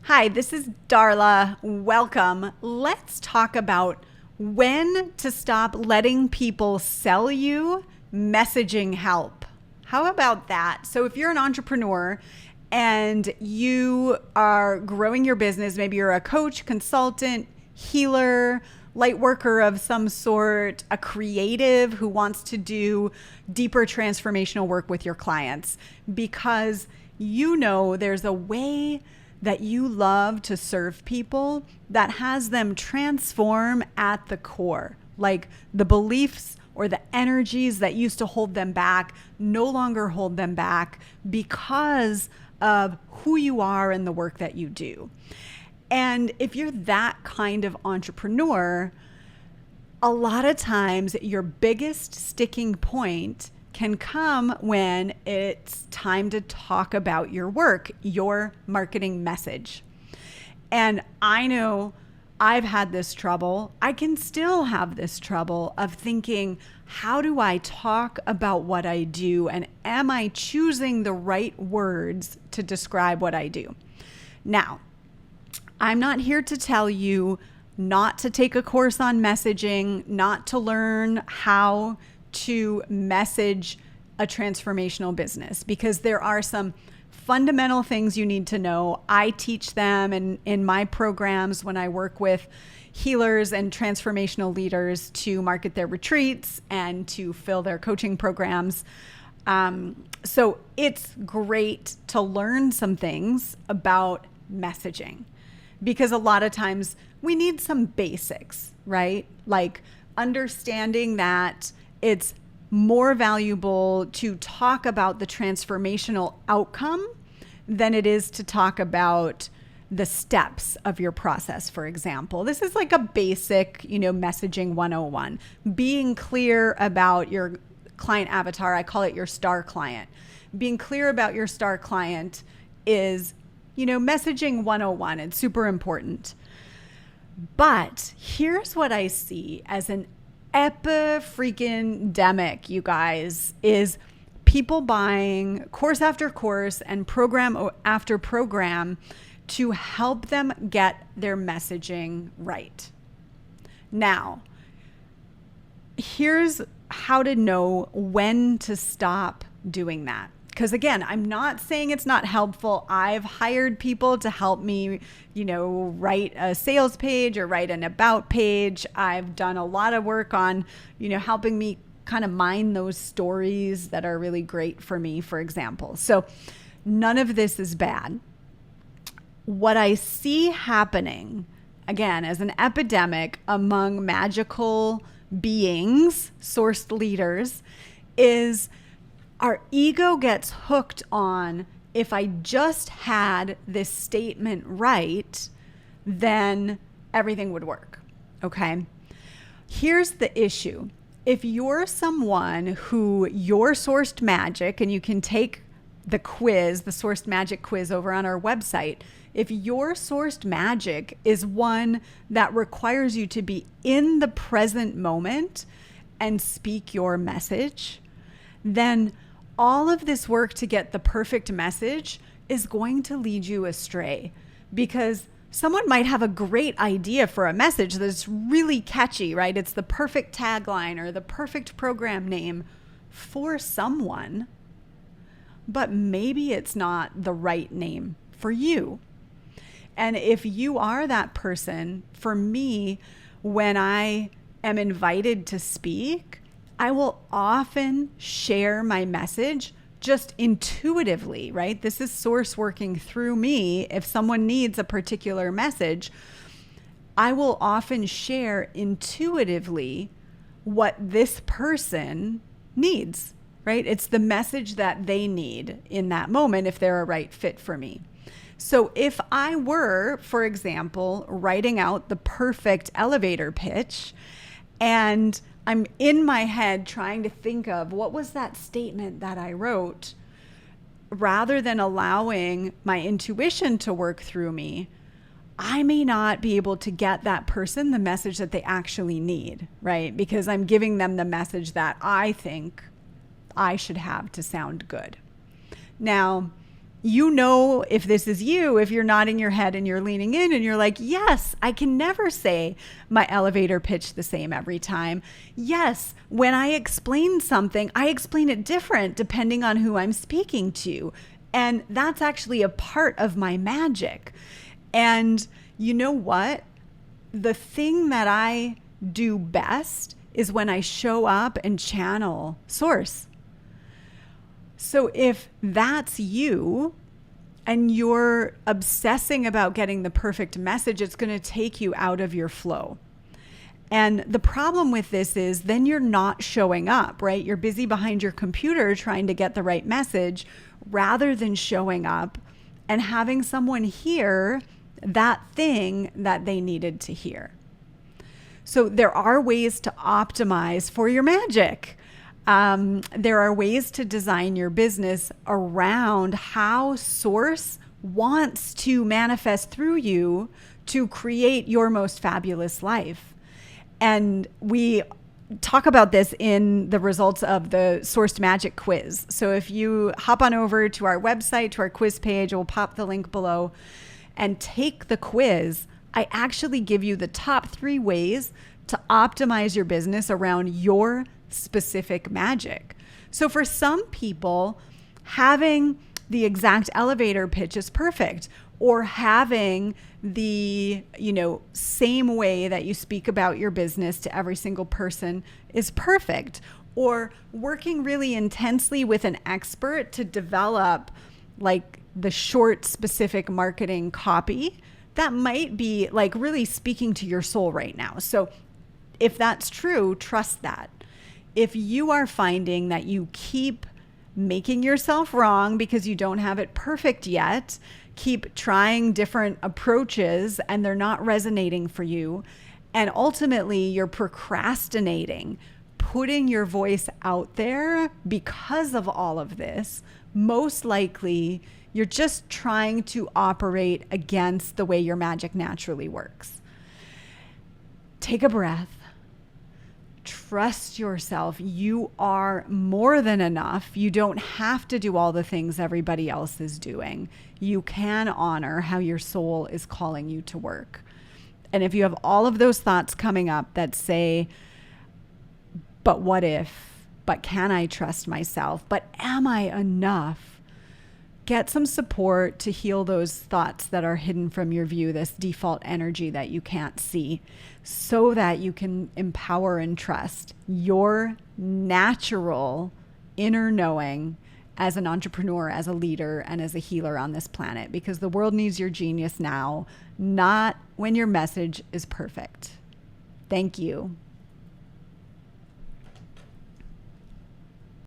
Hi, this is Darla. Welcome. Let's talk about when to stop letting people sell you messaging help. How about that? So if you're an entrepreneur and you are growing your business, maybe you're a coach, consultant, healer, light worker of some sort, a creative who wants to do deeper transformational work with your clients, because you know there's a way that you love to serve people that has them transform at the core. Like the beliefs or the energies that used to hold them back no longer hold them back because of who you are and the work that you do. And if you're that kind of entrepreneur, a lot of times your biggest sticking point can come when it's time to talk about your work, your marketing message. And I know I've had this trouble. I can still have this trouble of thinking, how do I talk about what I do? And am I choosing the right words to describe what I do? Now, I'm not here to tell you not to take a course on messaging, not to learn how to message a transformational business, because there are some fundamental things you need to know. I teach them in my programs when I work with healers and transformational leaders to market their retreats and to fill their coaching programs. So it's great to learn some things about messaging, because a lot of times we need some basics, right? Like understanding that it's more valuable to talk about the transformational outcome than it is to talk about the steps of your process, for example. This is like a basic, messaging 101. Being clear about your client avatar, I call it your star client. Being clear about your star client is, messaging 101. It's super important. But here's what I see as an epi-freaking-demic, you guys, is people buying course after course and program after program to help them get their messaging right. Now, here's how to know when to stop doing that. Because again, I'm not saying it's not helpful. I've hired people to help me, write a sales page or write an about page. I've done a lot of work on, helping me kind of mine those stories that are really great for me, for example. So none of this is bad. What I see happening, again, as an epidemic among magical beings, sourced leaders, is our ego gets hooked on, if I just had this statement right, then everything would work. Okay. Here's the issue. If you're someone who you're sourced magic, and you can take the quiz, the sourced magic quiz over on our website. If your sourced magic is one that requires you to be in the present moment and speak your message, then all of this work to get the perfect message is going to lead you astray, because someone might have a great idea for a message that's really catchy, right? It's the perfect tagline or the perfect program name for someone, but maybe it's not the right name for you. And if you are that person, for me, when I am invited to speak, I will often share my message just intuitively, right? This is source working through me. If someone needs a particular message, I will often share intuitively what this person needs, right? It's the message that they need in that moment if they're a right fit for me. So if I were, for example, writing out the perfect elevator pitch, and I'm in my head trying to think of what was that statement that I wrote, rather than allowing my intuition to work through me, I may not be able to get that person the message that they actually need, right? Because I'm giving them the message that I think I should have to sound good. Now, you know if this is you, if you're nodding your head and you're leaning in and you're like, yes, I can never say my elevator pitch the same every time. Yes, when I explain something, I explain it different depending on who I'm speaking to. And that's actually a part of my magic. And you know what? The thing that I do best is when I show up and channel source. So if that's you and you're obsessing about getting the perfect message, it's going to take you out of your flow. And the problem with this is then you're not showing up, right? You're busy behind your computer trying to get the right message rather than showing up and having someone hear that thing that they needed to hear. So there are ways to optimize for your magic. There are ways to design your business around how source wants to manifest through you to create your most fabulous life. And we talk about this in the results of the Sourced Magic quiz. So if you hop on over to our website, to our quiz page, we'll pop the link below and take the quiz. I actually give you the top 3 ways to optimize your business around your specific magic. So for some people, having the exact elevator pitch is perfect, or having the, same way that you speak about your business to every single person is perfect, or working really intensely with an expert to develop like the short specific marketing copy that might be like really speaking to your soul right now. So if that's true, trust that. If you are finding that you keep making yourself wrong because you don't have it perfect yet, keep trying different approaches and they're not resonating for you, and ultimately you're procrastinating putting your voice out there because of all of this, most likely you're just trying to operate against the way your magic naturally works. Take a breath. Trust yourself. You are more than enough. You don't have to do all the things everybody else is doing. You can honor how your soul is calling you to work. And if you have all of those thoughts coming up that say, but what if, but can I trust myself, but am I enough? Get some support to heal those thoughts that are hidden from your view, this default energy that you can't see, so that you can empower and trust your natural inner knowing as an entrepreneur, as a leader, and as a healer on this planet, because the world needs your genius now, not when your message is perfect. Thank you.